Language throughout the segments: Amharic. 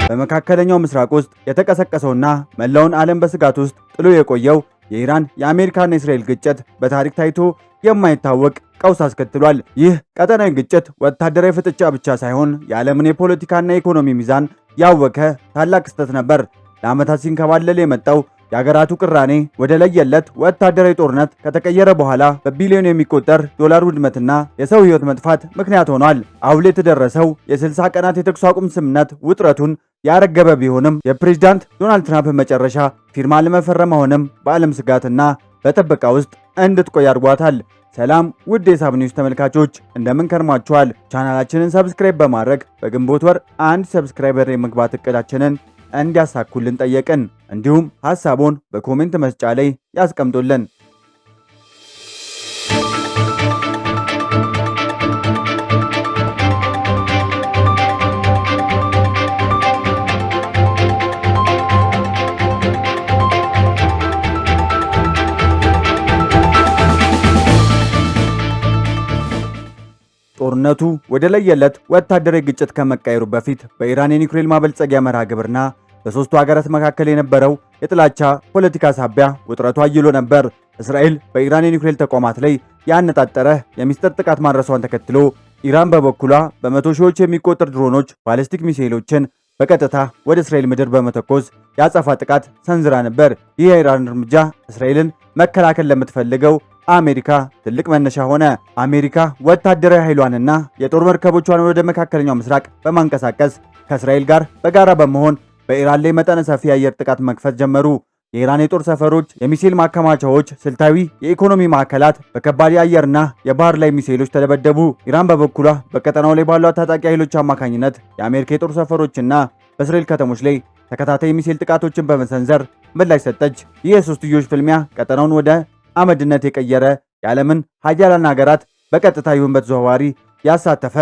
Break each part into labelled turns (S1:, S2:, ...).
S1: በመካከለኛው ምስራቅ ውስጥ የተቀሰቀሰውና መላውን ዓለም በስጋት ውስጥ ጥሎ የቆየው የኢራን የአሜሪካና የእስራኤል ግጭት በታሪክ ታይቶ የማይታወቅ ቀውስ አስከትሏል። ይህ ቀጠናዊ ግጭት ወታደራዊ ፍጥጫ ብቻ ሳይሆን የዓለምን የፖለቲካና የኢኮኖሚ ሚዛን ያወከ ታላቅ ክስተት ነበር። ለዓመታት ሲንከባለል የመጣው የአገራቱ ቅራኔ ወደ ለየለት ወታደራዊ ጦርነት ከተቀየረ በኋላ በቢሊዮን የሚቆጠር ዶላር ውድመትና የሰው ሕይወት መጥፋት ምክንያት ሆኗል። አሁን ላይ የተደረሰው የ60 ቀናት የተኩስ አቁም ስምምነት ውጥረቱን ያረገበ ቢሆንም የፕሬዝዳንት ዶናልድ ትራምፕ መጨረሻ ፊርማ ለመፈረም አሁንም በዓለም ስጋትና በጥበቃ ውስጥ እንድትቆይ አድርጓታል። ሰላም ውድ የሳብ ኒውስ ተመልካቾች እንደምን ከርማችኋል? ቻናላችንን ሰብስክራይብ በማድረግ በግንቦት ወር 1 ሰብስክራይበር የመግባት እቅዳችንን እንዲያሳኩልን ጠየቅን። እንዲሁም ሐሳቡን በኮሜንት መስጫ ላይ ያስቀምጡልን። ጦርነቱ ወደ ለየለት ወታደራዊ ግጭት ከመቀየሩ በፊት በኢራን የኒውክሌር ማበልጸጊያ መርሃ ግብርና በሦስቱ ሀገራት መካከል የነበረው የጥላቻ ፖለቲካ ሳቢያ ውጥረቱ አይሎ ነበር። እስራኤል በኢራን የኒውክሌር ተቋማት ላይ ያነጣጠረ የሚስጥር ጥቃት ማድረሷን ተከትሎ ኢራን በበኩሏ በመቶ ሺዎች የሚቆጠሩ ድሮኖች፣ ባሊስቲክ ሚሳኤሎችን በቀጥታ ወደ እስራኤል ምድር በመተኮስ ያጸፋ ጥቃት ሰንዝራ ነበር። ይህ የኢራን እርምጃ እስራኤልን መከላከል ለምትፈልገው አሜሪካ ትልቅ መነሻ ሆነ። አሜሪካ ወታደራዊ ኃይሏንና የጦር መርከቦቿን ወደ መካከለኛው ምስራቅ በማንቀሳቀስ ከእስራኤል ጋር በጋራ በመሆን በኢራን ላይ መጠነ ሰፊ የአየር ጥቃት መክፈት ጀመሩ። የኢራን የጦር ሰፈሮች፣ የሚሳኤል ማከማቻዎች፣ ስልታዊ የኢኮኖሚ ማዕከላት በከባድ የአየርና የባህር ላይ ሚሳኤሎች ተደበደቡ። ኢራን በበኩሏ በቀጠናው ላይ ባሏት ታጣቂ ኃይሎች አማካኝነት የአሜሪካ የጦር ሰፈሮችና በእስራኤል ከተሞች ላይ ተከታታይ የሚሳኤል ጥቃቶችን በመሰንዘር ምላሽ ሰጠች። ይህ የሶስትዮሽ ፍልሚያ ቀጠናውን ወደ አመድነት የቀየረ የዓለምን ሀያላን ሀገራት በቀጥታ ይሁን በተዘዋዋሪ ያሳተፈ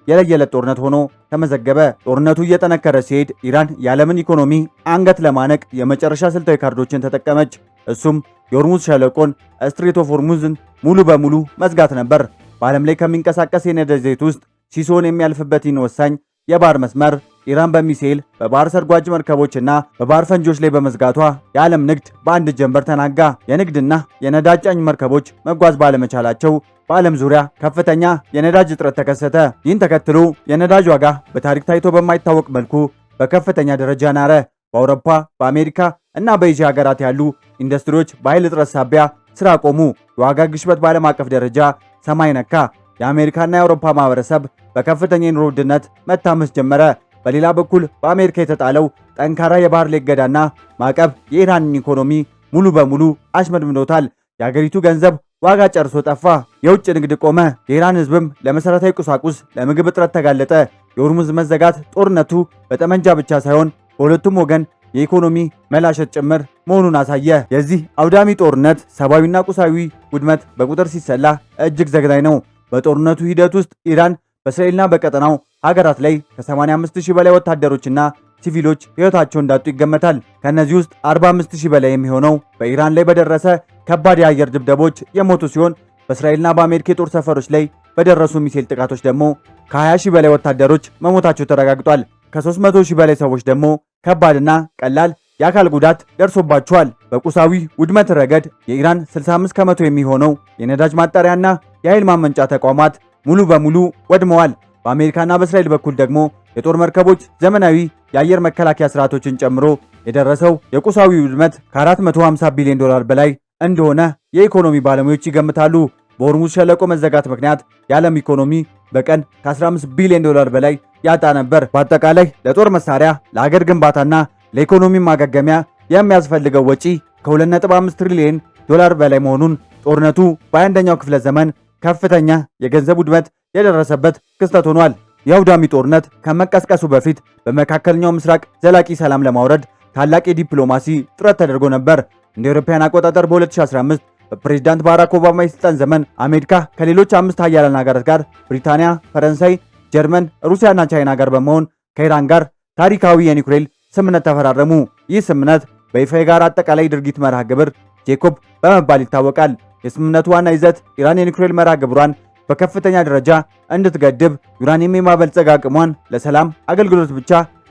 S1: የለየለት ጦርነት ሆኖ ተመዘገበ። ጦርነቱ እየጠነከረ ሲሄድ ኢራን የዓለምን ኢኮኖሚ አንገት ለማነቅ የመጨረሻ ስልታዊ ካርዶችን ተጠቀመች። እሱም የሆርሙዝ ሸለቆን ስትሬት ኦፍ ሆርሙዝን ሙሉ በሙሉ መዝጋት ነበር። በዓለም ላይ ከሚንቀሳቀስ የነዳጅ ዘይት ውስጥ ሲሶን የሚያልፍበትን ወሳኝ የባህር መስመር ኢራን በሚሳኤል በባህር ሰርጓጅ መርከቦችና በባህር ፈንጆች ላይ በመዝጋቷ የዓለም ንግድ በአንድ ጀንበር ተናጋ። የንግድና የነዳጅ ጫኝ መርከቦች መጓዝ ባለመቻላቸው በዓለም ዙሪያ ከፍተኛ የነዳጅ እጥረት ተከሰተ። ይህን ተከትሎ የነዳጅ ዋጋ በታሪክ ታይቶ በማይታወቅ መልኩ በከፍተኛ ደረጃ ናረ። በአውሮፓ፣ በአሜሪካ እና በኤዥያ ሀገራት ያሉ ኢንዱስትሪዎች በኃይል እጥረት ሳቢያ ስራ ቆሙ። የዋጋ ግሽበት በዓለም አቀፍ ደረጃ ሰማይ ነካ። የአሜሪካና የአውሮፓ ማህበረሰብ በከፍተኛ የኑሮ ውድነት መታመስ ጀመረ። በሌላ በኩል በአሜሪካ የተጣለው ጠንካራ የባህር ላይ እገዳና ማዕቀብ የኢራንን ኢኮኖሚ ሙሉ በሙሉ አሽመድምዶታል። የአገሪቱ ገንዘብ ዋጋ ጨርሶ ጠፋ። የውጭ ንግድ ቆመ። የኢራን ህዝብም ለመሰረታዊ ቁሳቁስ ለምግብ እጥረት ተጋለጠ። የሆርሙዝ መዘጋት ጦርነቱ በጠመንጃ ብቻ ሳይሆን በሁለቱም ወገን የኢኮኖሚ መላሸት ጭምር መሆኑን አሳየ። የዚህ አውዳሚ ጦርነት ሰብአዊና ቁሳዊ ውድመት በቁጥር ሲሰላ እጅግ ዘግናኝ ነው። በጦርነቱ ሂደት ውስጥ ኢራን በእስራኤልና በቀጠናው ሀገራት ላይ ከ85000 በላይ ወታደሮችና ሲቪሎች ሕይወታቸው እንዳጡ ይገመታል። ከነዚህ ውስጥ 45000 በላይ የሚሆነው በኢራን ላይ በደረሰ ከባድ የአየር ድብደቦች የሞቱ ሲሆን በእስራኤልና በአሜሪካ የጦር ሰፈሮች ላይ በደረሱ ሚሳኤል ጥቃቶች ደግሞ ከ20000 በላይ ወታደሮች መሞታቸው ተረጋግጧል። ከ300000 በላይ ሰዎች ደግሞ ከባድና ቀላል የአካል ጉዳት ደርሶባቸዋል። በቁሳዊ ውድመት ረገድ የኢራን 65 ከመቶ የሚሆነው የነዳጅ ማጣሪያና የኃይል ማመንጫ ተቋማት ሙሉ በሙሉ ወድመዋል። በአሜሪካና በእስራኤል በኩል ደግሞ የጦር መርከቦች፣ ዘመናዊ የአየር መከላከያ ስርዓቶችን ጨምሮ የደረሰው የቁሳዊ ውድመት ከ450 ቢሊዮን ዶላር በላይ እንደሆነ የኢኮኖሚ ባለሙያዎች ይገምታሉ። በሆርሙዝ ሸለቆ መዘጋት ምክንያት የዓለም ኢኮኖሚ በቀን ከ15 ቢሊዮን ዶላር በላይ ያጣ ነበር። በአጠቃላይ ለጦር መሳሪያ፣ ለሀገር ግንባታና ለኢኮኖሚ ማገገሚያ የሚያስፈልገው ወጪ ከ2.5 ትሪሊዮን ዶላር በላይ መሆኑን ጦርነቱ በ21ኛው ክፍለ ዘመን ከፍተኛ የገንዘብ ውድመት የደረሰበት ክስተት ሆኗል። የአውዳሚ ጦርነት ከመቀስቀሱ በፊት በመካከለኛው ምስራቅ ዘላቂ ሰላም ለማውረድ ታላቅ የዲፕሎማሲ ጥረት ተደርጎ ነበር። እንደ አውሮፓውያን አቆጣጠር በ2015 በፕሬዝዳንት ባራክ ኦባማ የስልጣን ዘመን አሜሪካ ከሌሎች 5 ሀያላን ሀገራት ጋር ብሪታንያ፣ ፈረንሳይ፣ ጀርመን፣ ሩሲያና ቻይና ጋር በመሆን ከኢራን ጋር ታሪካዊ የኒውክሌር ስምምነት ተፈራረሙ። ይህ ስምምነት በይፋ የጋራ አጠቃላይ ድርጊት መርሃ ግብር ጄኮብ በመባል ይታወቃል። የስምምነቱ ዋና ይዘት ኢራን የኒውክሌር መርሃ ግብሯን በከፍተኛ ደረጃ እንድትገድብ፣ ዩራኒየም የማበልጸግ አቅሟን ለሰላም አገልግሎት ብቻ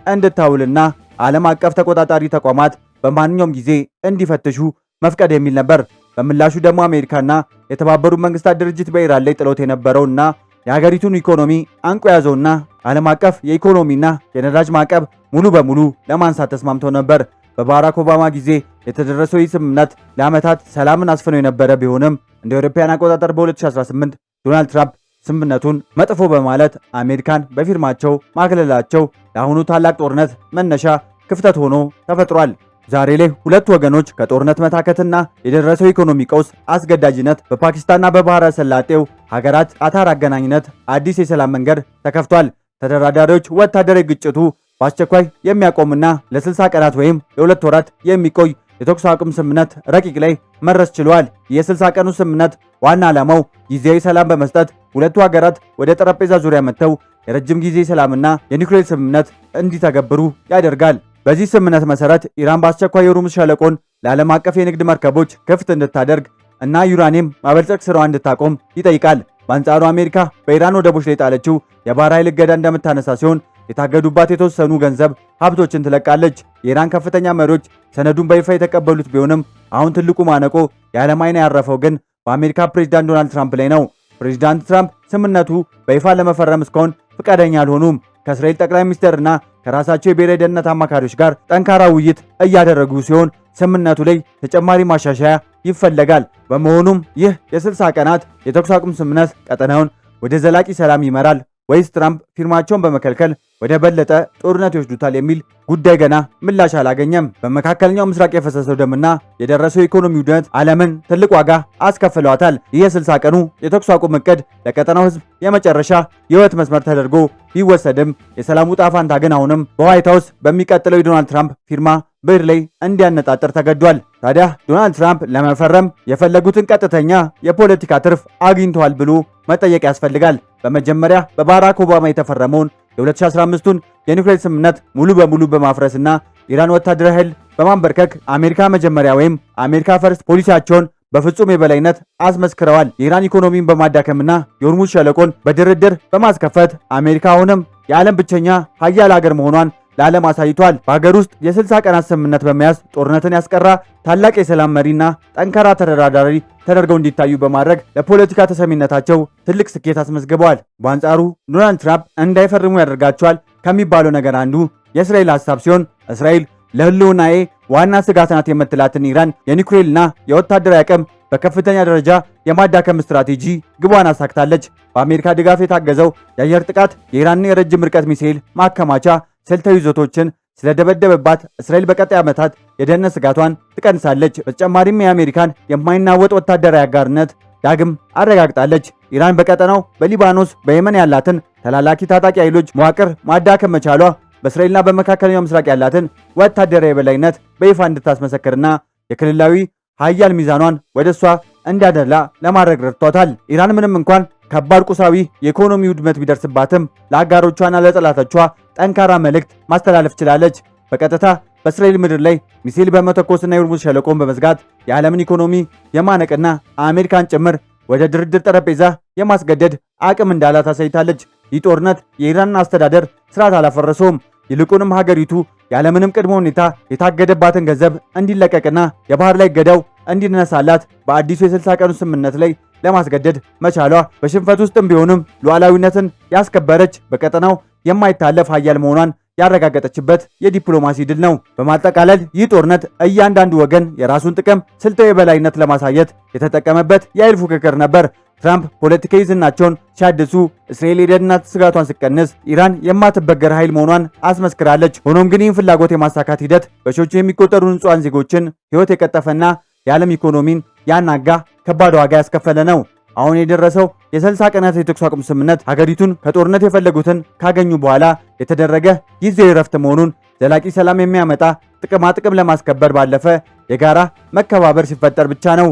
S1: እንድታውልና ዓለም አቀፍ ተቆጣጣሪ ተቋማት በማንኛውም ጊዜ እንዲፈትሹ መፍቀድ የሚል ነበር። በምላሹ ደግሞ አሜሪካና የተባበሩት መንግስታት ድርጅት በኢራን ላይ ጥሎት የነበረውና የሀገሪቱን ኢኮኖሚ አንቆ ያዘውና ዓለም አቀፍ የኢኮኖሚና የነዳጅ ማዕቀብ ሙሉ በሙሉ ለማንሳት ተስማምተው ነበር። በባራክ ኦባማ ጊዜ የተደረሰው ይህ ስምምነት ለዓመታት ሰላምን አስፍኖ የነበረ ቢሆንም እንደ አውሮፓውያን አቆጣጠር በ2018 ዶናልድ ትራምፕ ስምምነቱን መጥፎ በማለት አሜሪካን በፊርማቸው ማግለላቸው ለአሁኑ ታላቅ ጦርነት መነሻ ክፍተት ሆኖ ተፈጥሯል። ዛሬ ላይ ሁለቱ ወገኖች ከጦርነት መታከትና የደረሰው ኢኮኖሚ ቀውስ አስገዳጅነት በፓኪስታንና በባህረ ሰላጤው ሀገራት ቃታር አገናኝነት አዲስ የሰላም መንገድ ተከፍቷል። ተደራዳሪዎች ወታደራዊ ግጭቱ በአስቸኳይ የሚያቆምና ለ60 ቀናት ወይም ለ2 ወራት የሚቆይ የተኩስ አቁም ስምምነት ረቂቅ ላይ መድረስ ችለዋል። የ60 ቀኑ ስምምነት ዋና ዓላማው ጊዜያዊ ሰላም በመስጠት ሁለቱ ሀገራት ወደ ጠረጴዛ ዙሪያ መጥተው የረጅም ጊዜ ሰላምና የኒውክሌር ስምምነት እንዲተገብሩ ያደርጋል። በዚህ ስምምነት መሰረት ኢራን በአስቸኳይ የሆርሙዝ ሸለቆን ለዓለም አቀፍ የንግድ መርከቦች ክፍት እንድታደርግ እና ዩራኒየም ማበልጸግ ስራዋን እንድታቆም ይጠይቃል። በአንጻሩ አሜሪካ በኢራን ወደቦች ላይ ጣለችው የባህር ኃይል እገዳ እንደምታነሳ ሲሆን የታገዱባት የተወሰኑ ገንዘብ ሀብቶችን ትለቃለች። የኢራን ከፍተኛ መሪዎች ሰነዱን በይፋ የተቀበሉት ቢሆንም አሁን ትልቁ ማነቆ የዓለም ዓይን ያረፈው ግን በአሜሪካ ፕሬዝዳንት ዶናልድ ትራምፕ ላይ ነው። ፕሬዝዳንት ትራምፕ ስምምነቱ በይፋ ለመፈረም እስካሁን ፈቃደኛ አልሆኑም። ከእስራኤል ጠቅላይ ሚኒስትርና ከራሳቸው የብሔራዊ ደህንነት አማካሪዎች ጋር ጠንካራ ውይይት እያደረጉ ሲሆን ስምምነቱ ላይ ተጨማሪ ማሻሻያ ይፈለጋል። በመሆኑም ይህ የ60 ቀናት የተኩስ አቁም ስምምነት ቀጠናውን ወደ ዘላቂ ሰላም ይመራል ወይስ ትራምፕ ፊርማቸውን በመከልከል ወደ በለጠ ጦርነት ይወስዱታል የሚል ጉዳይ ገና ምላሽ አላገኘም። በመካከለኛው ምስራቅ የፈሰሰው ደምና የደረሰው የኢኮኖሚ ውድነት ዓለምን ትልቅ ዋጋ አስከፍለዋታል። ይህ የ60 ቀኑ የተኩስ አቁም እቅድ ለቀጠናው ሕዝብ የመጨረሻ የህይወት መስመር ተደርጎ ቢወሰድም የሰላሙ ዕጣ ፈንታ ግን አሁንም በዋይት ሃውስ በሚቀጥለው የዶናልድ ትራምፕ ፊርማ ብር ላይ እንዲያነጣጥር ተገዷል። ታዲያ ዶናልድ ትራምፕ ለመፈረም የፈለጉትን ቀጥተኛ የፖለቲካ ትርፍ አግኝተዋል ብሎ መጠየቅ ያስፈልጋል። በመጀመሪያ በባራክ ኦባማ የተፈረመውን የ2015ቱን የኒውክሌር ስምምነት ሙሉ በሙሉ በማፍረስና ኢራን ወታደራዊ ኃይል በማንበርከክ አሜሪካ መጀመሪያ ወይም አሜሪካ ፈርስት ፖሊሲያቸውን በፍጹም የበላይነት አስመስክረዋል። የኢራን ኢኮኖሚን በማዳከምና የሆርሙዝ ሸለቆን በድርድር በማስከፈት አሜሪካ አሁንም የዓለም ብቸኛ ሀያል ሀገር መሆኗን ለዓለም አሳይቷል። በሀገር ውስጥ የ60 ቀናት ስምምነት በመያዝ ጦርነትን ያስቀራ ታላቅ የሰላም መሪና ጠንካራ ተደራዳሪ ተደርገው እንዲታዩ በማድረግ ለፖለቲካ ተሰሚነታቸው ትልቅ ስኬት አስመዝግበዋል። በአንጻሩ ዶናልድ ትራምፕ እንዳይፈርሙ ያደርጋቸዋል ከሚባለው ነገር አንዱ የእስራኤል ሀሳብ ሲሆን እስራኤል ለህልውናዬ ዋና ስጋት ናት የምትላትን ኢራን የኒውክሌርና የወታደራዊ አቅም በከፍተኛ ደረጃ የማዳከም ስትራቴጂ ግቧን አሳክታለች። በአሜሪካ ድጋፍ የታገዘው የአየር ጥቃት የኢራንን የረጅም ርቀት ሚሳኤል ማከማቻ ስልታዊ ይዞቶችን ስለደበደበባት እስራኤል በቀጣይ ዓመታት የደህንነት ስጋቷን ትቀንሳለች። በተጨማሪም የአሜሪካን የማይናወጥ ወታደራዊ አጋርነት ዳግም አረጋግጣለች። ኢራን በቀጠናው በሊባኖስ፣ በየመን ያላትን ተላላኪ ታጣቂ ኃይሎች መዋቅር ማዳከም መቻሏ በእስራኤልና በመካከለኛው ምስራቅ ያላትን ወታደራዊ የበላይነት በይፋ እንድታስመሰክርና የክልላዊ ሀያል ሚዛኗን ወደ እሷ እንዲያደላ ለማድረግ ረድቷታል። ኢራን ምንም እንኳን ከባድ ቁሳዊ የኢኮኖሚ ውድመት ቢደርስባትም ለአጋሮቿና ለጠላቶቿ ጠንካራ መልእክት ማስተላለፍ ችላለች። በቀጥታ በእስራኤል ምድር ላይ ሚሳኤል በመተኮስና የሆርሙዝ ሸለቆን በመዝጋት የዓለምን ኢኮኖሚ የማነቅና አሜሪካን ጭምር ወደ ድርድር ጠረጴዛ የማስገደድ አቅም እንዳላት አሳይታለች። ይህ ጦርነት የኢራንን አስተዳደር ስርዓት አላፈረሰውም። ይልቁንም ሀገሪቱ ያለምንም ቅድመ ሁኔታ የታገደባትን ገንዘብ እንዲለቀቅና የባህር ላይ እገዳው እንዲነሳላት በአዲሱ የ60 ቀኑ ስምምነት ላይ ለማስገደድ መቻሏ በሽንፈት ውስጥም ቢሆንም ሉዓላዊነትን ያስከበረች በቀጠናው የማይታለፍ ሀያል መሆኗን ያረጋገጠችበት የዲፕሎማሲ ድል ነው። በማጠቃለል ይህ ጦርነት እያንዳንዱ ወገን የራሱን ጥቅም ስልታዊ የበላይነት ለማሳየት የተጠቀመበት የኃይል ፉክክር ነበር። ትራምፕ ፖለቲካዊ ዝናቸውን ሲያድሱ፣ እስራኤል የደህንነት ስጋቷን ሲቀንስ፣ ኢራን የማትበገር ኃይል መሆኗን አስመስክራለች። ሆኖም ግን ይህን ፍላጎት የማሳካት ሂደት በሺዎች የሚቆጠሩ ንጹሐን ዜጎችን ሕይወት የቀጠፈና የዓለም ኢኮኖሚን ያናጋ ከባድ ዋጋ ያስከፈለ ነው። አሁን የደረሰው የ60 ቀናት የተኩስ አቁም ስምምነት ሀገሪቱን ከጦርነት የፈለጉትን ካገኙ በኋላ የተደረገ ጊዜያዊ ረፍት መሆኑን ዘላቂ ሰላም የሚያመጣ ጥቅማ ጥቅም ለማስከበር ባለፈ የጋራ መከባበር ሲፈጠር ብቻ ነው።